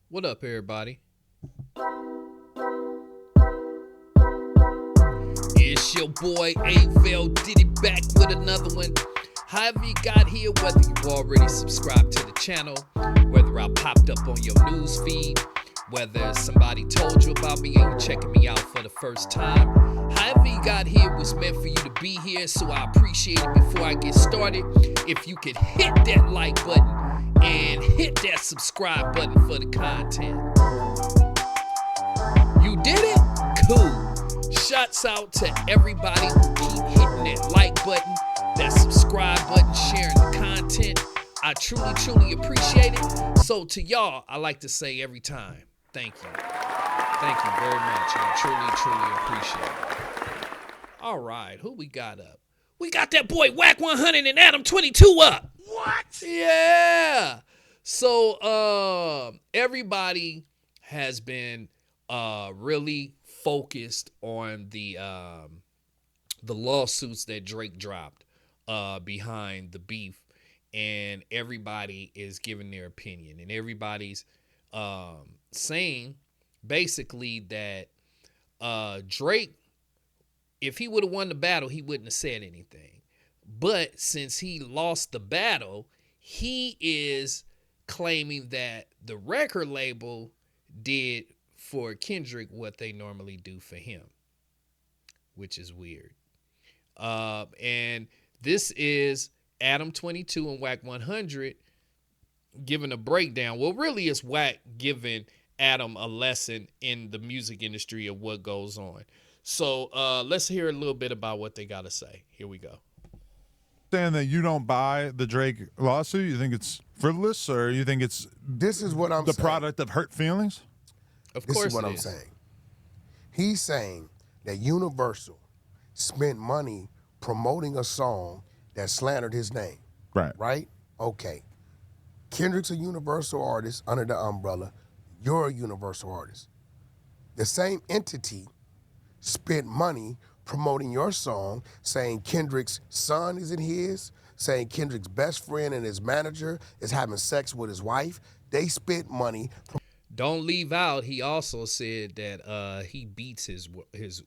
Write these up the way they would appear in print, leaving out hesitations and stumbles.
What up, everybody? It's your boy Avell Diddy back with another one. However you got here, whether you already subscribed to the channel, whether I popped up on your news feed, whether somebody told you about me and you're checking me out for the first time. However you got here was meant for you to be here, so I appreciate it. Before I get started, if you could hit that like button and hit that subscribe button for the content. You did it? Cool. Shouts out to everybody who keep hitting that like button, that subscribe button, sharing the content. I truly appreciate it. So to y'all, I like to say every time, thank you. Thank you very much. I truly appreciate it. All right, who we got up? We got that boy Wack100 and Adam22 up. What? Yeah. So everybody has been really focused on the lawsuits that Drake dropped behind the beef, and everybody is giving their opinion, and everybody's saying basically that Drake, if he would have won the battle, he wouldn't have said anything. But since he lost the battle, he is claiming that the record label did for Kendrick what they normally do for him, which is weird. And this is Adam22 and Wack100 giving a breakdown. Well, really, it's Wack giving Adam a lesson in the music industry of what goes on. So let's hear a little bit about what they got to say. Here we go. Saying that you don't buy the Drake lawsuit? You think it's frivolous, or you think it's This is what I'm the saying. product of hurt feelings? Of This course is what it I'm is. saying. He's saying that Universal spent money promoting a song that slandered his name. Right. Right? Okay. Kendrick's a Universal artist under the umbrella. You're a Universal artist. The same entity spent money promoting your song, saying Kendrick's son isn't his, saying Kendrick's best friend and his manager is having sex with his wife. They spent money. Don't leave out, he also said that he beats his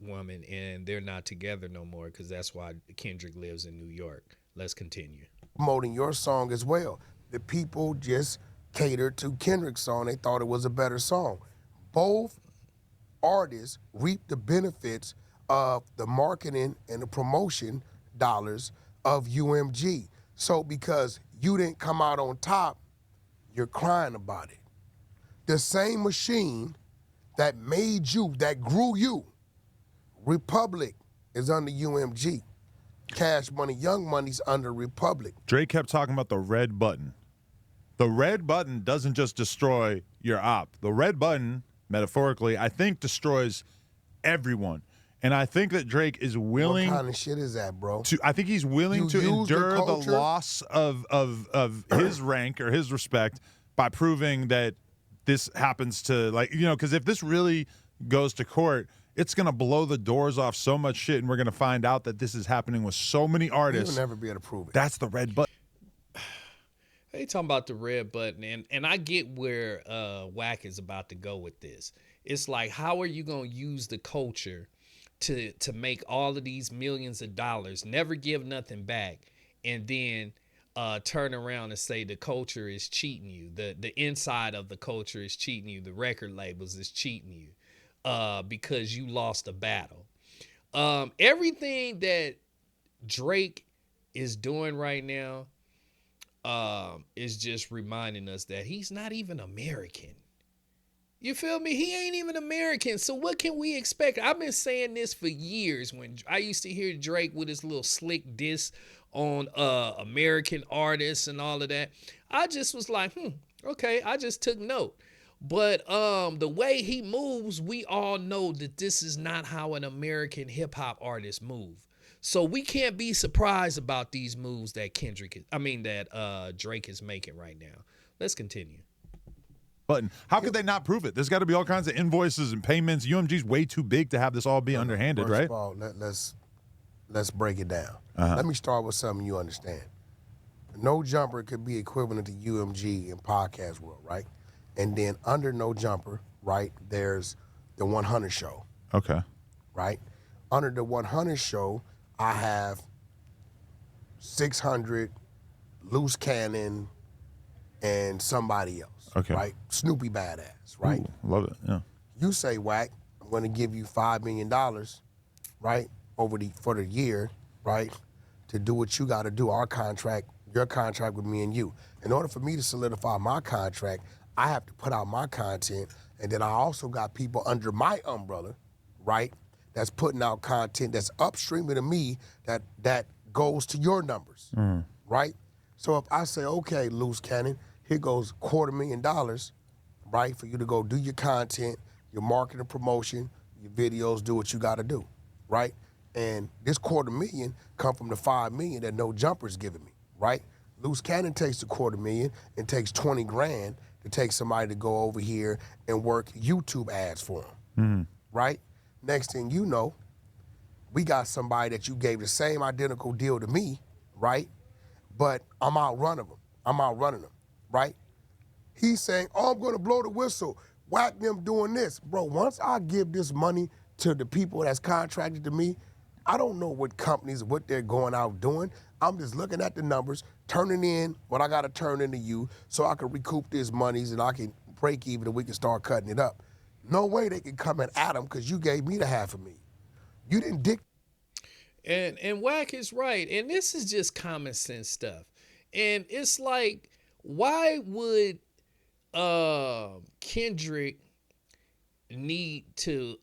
woman and they're not together no more because that's why Kendrick lives in New York. Let's continue. Promoting your song as well. The people just catered to Kendrick's song. They thought it was a better song. Both artists reap the benefits of the marketing and the promotion dollars of UMG. So because you didn't come out on top, you're crying about it. The same machine that made you, that grew you, Republic is under UMG. Cash Money, Young Money's under Republic. Drake kept talking about the red button. The red button doesn't just destroy your op. The red button, metaphorically, I think destroys everyone. And I think that Drake is willing. What kind of shit is that, bro? I think he's willing You to use the endure the culture? loss of his rank or his respect by proving that this happens to, like, you know, because if this really goes to court, it's going to blow the doors off so much shit, and we're going to find out that this is happening with so many artists. You'll never be able to prove it. That's the red button. They talking about the red button, and I get where Wack is about to go with this. It's like, how are you going to use the culture to make all of these millions of dollars, never give nothing back, and then turn around and say the culture is cheating you, the inside of the culture is cheating you, the record labels is cheating you because you lost a battle. Everything that Drake is doing right now is just reminding us that he's not even American. You feel me? He ain't even American. So what can we expect? I've been saying this for years when I used to hear Drake with his little slick diss on American artists and all of that. I just was like, okay, I just took note. But the way he moves, we all know that this is not how an American hip hop artist move. So we can't be surprised about these moves that Drake is making right now. Let's continue. Button. How could they not prove it? There's got to be all kinds of invoices and payments. UMG's way too big to have this all be underhanded, First right? of all, let's break it down. Let me start with something you understand. No Jumper could be equivalent to UMG in podcast world, right? And then under No Jumper, right, there's the 100 show, Okay. right? Under the 100 show, I have 600, Loose Cannon, and somebody else, Okay. right? Snoopy Badass, right? Ooh, love it. Yeah. You say, Wack, I'm going to give you $5 million, right, for the year, right, to do what you got to do, our contract, your contract with me and you. In order for me to solidify my contract, I have to put out my content, and then I also got people under my umbrella, right, that's putting out content that's upstream to me that goes to your numbers, right? So if I say, okay, Loose Cannon, here goes $250,000, right, for you to go do your content, your marketing promotion, your videos, do what you got to do, right? And this $250,000 come from the $5 million that No Jumper's giving me, right? Loose Cannon takes the $250,000 and takes 20 grand to take somebody to go over here and work YouTube ads for him, right? Next thing you know, we got somebody that you gave the same identical deal to me, right? But I'm outrunning them, right? He's saying, oh, I'm gonna blow the whistle, Whack them doing this. Bro, once I give this money to the people that's contracted to me, I don't know what companies, what they're going out doing. I'm just looking at the numbers, turning in what I gotta turn into you so I can recoup these monies and I can break even and we can start cutting it up. No way they can come at Adam because you gave me the $500,000. You didn't dick. And Wack is right. And this is just common sense stuff. And it's like, why would Kendrick need to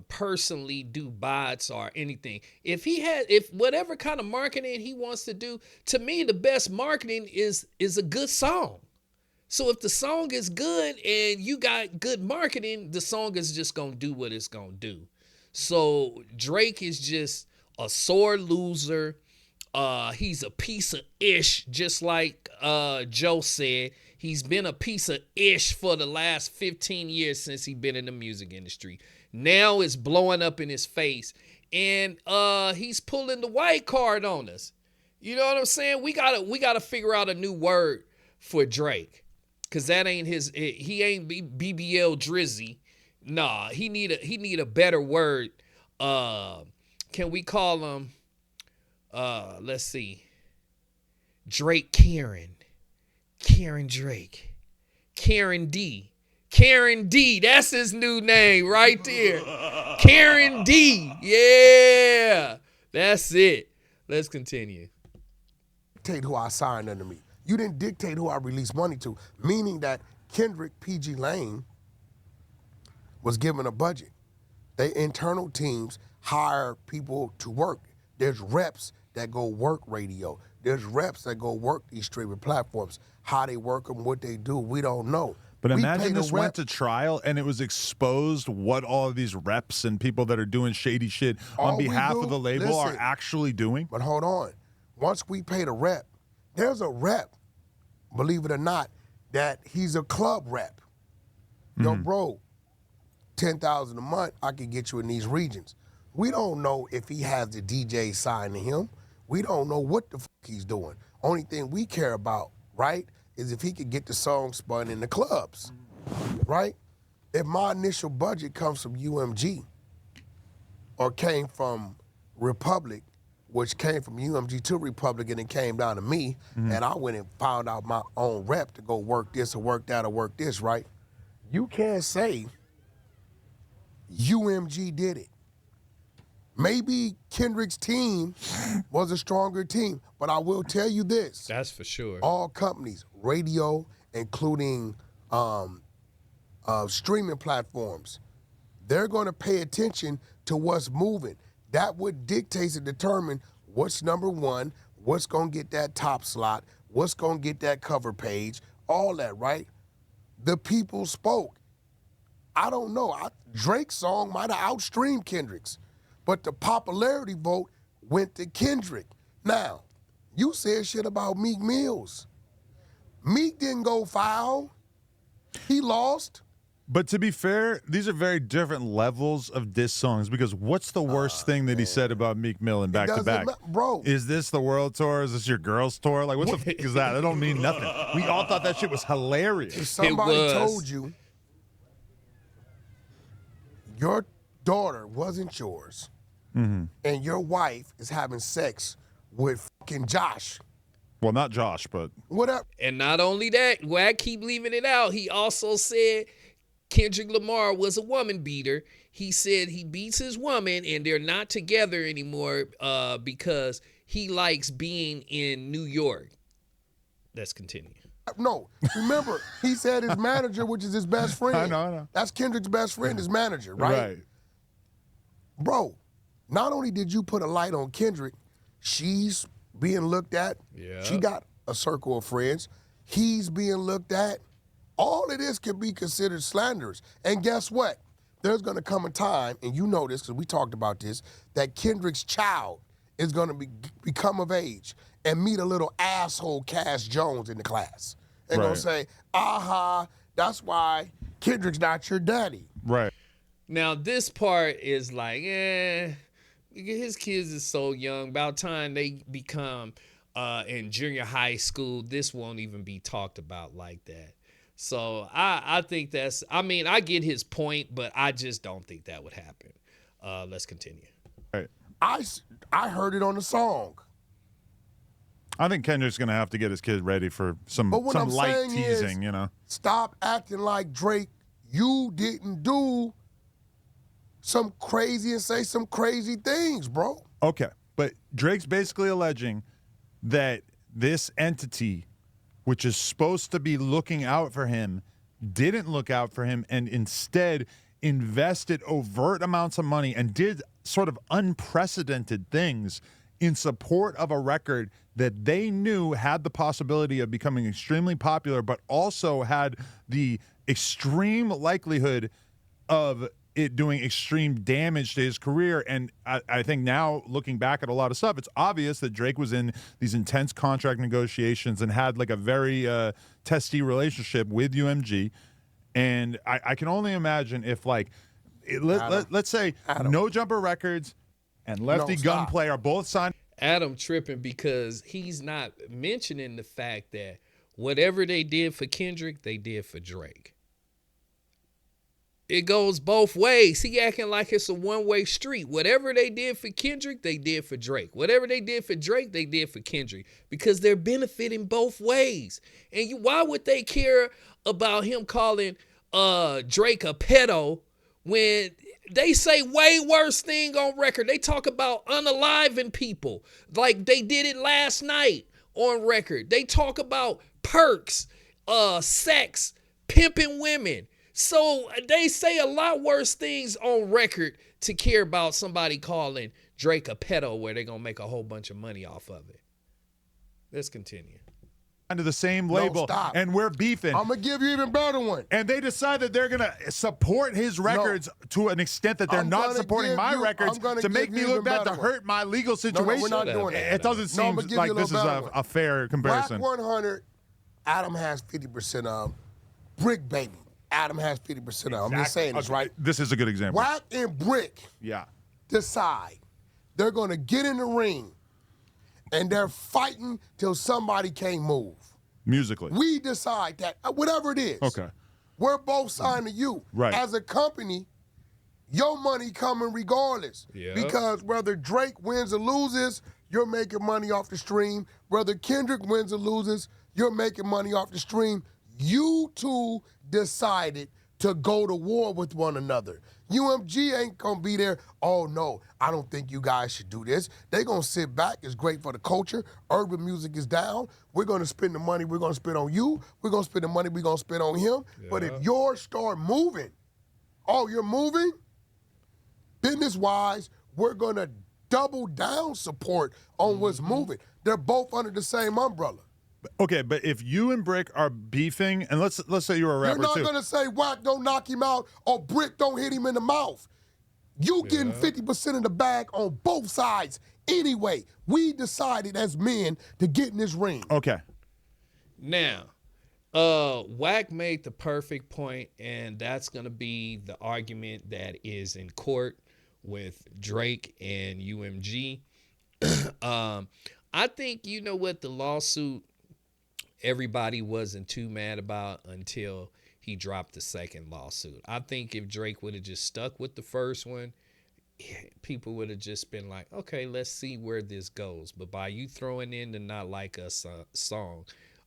personally do bots or anything? If whatever kind of marketing he wants to do, to me the best marketing is a good song. So if the song is good and you got good marketing, the song is just gonna do what it's gonna do. So Drake is just a sore loser. He's a piece of ish, just like Joe said. He's been a piece of ish for the last 15 years since he's been in the music industry. Now it's blowing up in his face. And he's pulling the white card on us. You know what I'm saying? We gotta figure out a new word for Drake. Cause that ain't he ain't BBL Drizzy. Nah, he need a better word. Can we call him let's see. Drake Karen Drake. Karen D. Karen D. That's his new name right there. Karen D. Yeah. That's it. Let's continue. Dictate who I signed under me. You didn't dictate who I released money to, meaning that Kendrick PG Lane was given a budget. They internal teams hire people to work. There's reps that go work radio. There's reps that go work these streaming platforms. How they work them, what they do, we don't know. But We imagine pay the this went rep. to trial and it was exposed what all of these reps and people that are doing shady shit on All we behalf do- of the label are listen. actually doing. But hold on. Once we pay the rep, there's a rep, believe it or not, that he's a club rep. Yo, bro, $10,000 a month, I can get you in these regions. We don't know if he has the DJ signed to him. We don't know what the fuck he's doing. Only thing we care about, right, is if he could get the song spun in the clubs, right? If my initial budget comes from UMG or came from Republic, which came from UMG to Republic and it came down to me, and I went and found out my own rep to go work this or work that or work this, right? You can't say UMG did it. Maybe Kendrick's team was a stronger team, but I will tell you this. That's for sure. All companies, radio, including streaming platforms, they're going to pay attention to what's moving. That would dictate and determine what's number one, what's going to get that top slot, what's going to get that cover page, all that, right? The people spoke. I don't know. Drake's song might have outstreamed Kendrick's, but the popularity vote went to Kendrick. Now, you said shit about Meek Mills. Meek didn't go foul. He lost. But to be fair, these are very different levels of diss songs because what's the worst thing that he said about Meek Mill in Back to Back? Bro. Is this the world tour? Is this your girls tour? Like, what the fuck is that? That don't mean nothing. We all thought that shit was hilarious. If somebody told you your daughter wasn't yours and your wife is having sex with fucking Josh. Well, not Josh, but whatever. And not only that, Wack keep leaving it out. He also said Kendrick Lamar was a woman beater. He said he beats his woman and they're not together anymore because he likes being in New York. Let's continue. No, remember, he said his manager, which is his best friend. I know. That's Kendrick's best friend, his manager, right? Right. Bro, not only did you put a light on Kendrick, she's being looked at. Yeah. She got a circle of friends. He's being looked at. All of this can be considered slanderous. And guess what? There's going to come a time, and you know this because we talked about this, that Kendrick's child is going to become of age and meet a little asshole Cass Jones in the class. And going to say, aha, that's why Kendrick's not your daddy. Right. Now, this part is like, his kids is so young. About time they become in junior high school, this won't even be talked about like that. So I think that's, I mean, I get his point, but I just don't think that would happen. Let's continue. Right. I heard it on the song. I think Kendrick's going to have to get his kid ready for some light teasing, you know. Stop acting like Drake. You didn't do some crazy and say some crazy things, bro. Okay, but Drake's basically alleging that this entity, which is supposed to be looking out for him, didn't look out for him and instead invested overt amounts of money and did sort of unprecedented things in support of a record that they knew had the possibility of becoming extremely popular, but also had the extreme likelihood of it doing extreme damage to his career. And I think now, looking back at a lot of stuff, it's obvious that Drake was in these intense contract negotiations and had like a very testy relationship with UMG. And I can only imagine if like, let's say No Jumper Records and Lefty Gunplay are both signed. Adam tripping because he's not mentioning the fact that whatever they did for Kendrick, they did for Drake. It goes both ways. He acting like it's a one-way street. Whatever they did for Kendrick, they did for Drake. Whatever they did for Drake, they did for Kendrick because they're benefiting both ways. And why would they care about him calling Drake a pedo when they say way worse thing on record? They talk about unaliving people like they did it last night on record. They talk about perks, sex, pimping women. So they say a lot worse things on record to care about somebody calling Drake a pedo where they're going to make a whole bunch of money off of it. Let's continue. Under the same label, and we're beefing. I'm going to give you an even better one. And they decide that they're going to support his records to an extent that they're not supporting my records to make me look bad, to hurt my legal situation. No, we're not doing that. It doesn't seem like this is a fair comparison. Wack100, Adam has 50% of. Brick Baby, Adam has 50% of. I'm just saying this, right? This is a good example. Wack and Brick decide they're going to get in the ring and they're fighting till somebody can't move. Musically. We decide that, whatever it is. Okay. We're both signed to you. Right. As a company, your money coming regardless. Yeah. Because whether Drake wins or loses, you're making money off the stream. Whether Kendrick wins or loses, you're making money off the stream. You two decided to go to war with one another. UMG ain't gonna be there, oh no, I don't think you guys should do this. They gonna sit back, it's great for the culture, urban music is down, we're gonna spend the money we're gonna spend on you, we're gonna spend the money we're gonna spend on him. Yeah. But if yours start moving, you're moving, business-wise, we're gonna double down support on what's moving. They're both under the same umbrella. Okay, but if you and Brick are beefing, and let's say you're a rapper too. You're not gonna say Wack don't knock him out or Brick don't hit him in the mouth. You getting 50% of the bag on both sides anyway. We decided as men to get in this ring. Okay. Now, Wack made the perfect point, and that's gonna be the argument that is in court with Drake and UMG. um, I think you know what the lawsuit everybody wasn't too mad about until he dropped the second lawsuit. I think if Drake would have just stuck with the first one, people would have just been like, okay, let's see where this goes. But by you throwing in the Not Like Us song,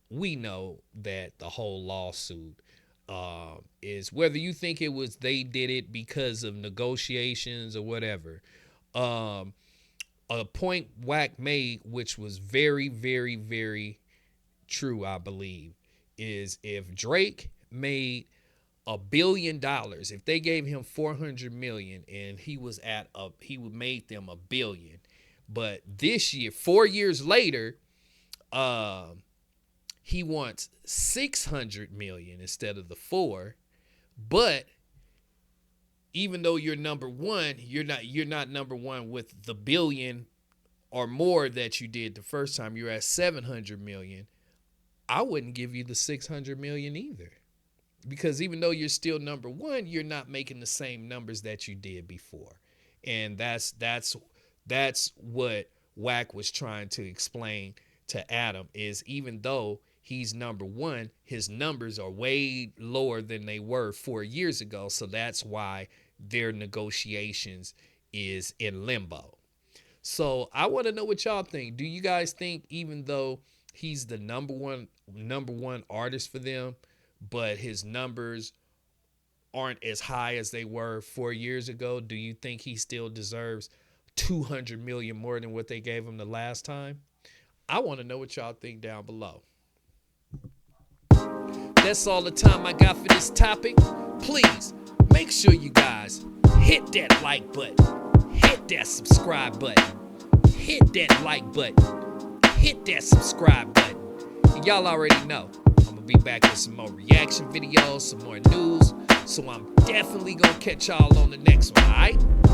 we know that the whole lawsuit is, whether you think it was they did it because of negotiations or whatever. A point Wack made, which was very, very, very true, I believe, is if Drake made $1 billion, if they gave him 400 million and he would made them $1 billion, but this year, 4 years later, he wants 600 million instead of the 4. But even though you're number one, you're not number one with the billion or more that you did the first time. You're at 700 million. I wouldn't give you the 600 million either, because even though you're still number one, you're not making the same numbers that you did before. And that's what Wack was trying to explain to Adam, is even though he's number one, his numbers are way lower than they were 4 years ago. So that's why their negotiations is in limbo. So I want to know what y'all think. Do you guys think even though he's the number one artist for them, but his numbers aren't as high as they were 4 years ago, do you think he still deserves 200 million more than what they gave him the last time? I want to know what y'all think down below. That's all the time I got for this topic. Please make sure you guys hit that like button, hit that subscribe button, hit that like button, hit that subscribe button. And y'all already know I'm gonna be back with some more reaction videos, some more news. So I'm definitely gonna catch y'all on the next one, alright?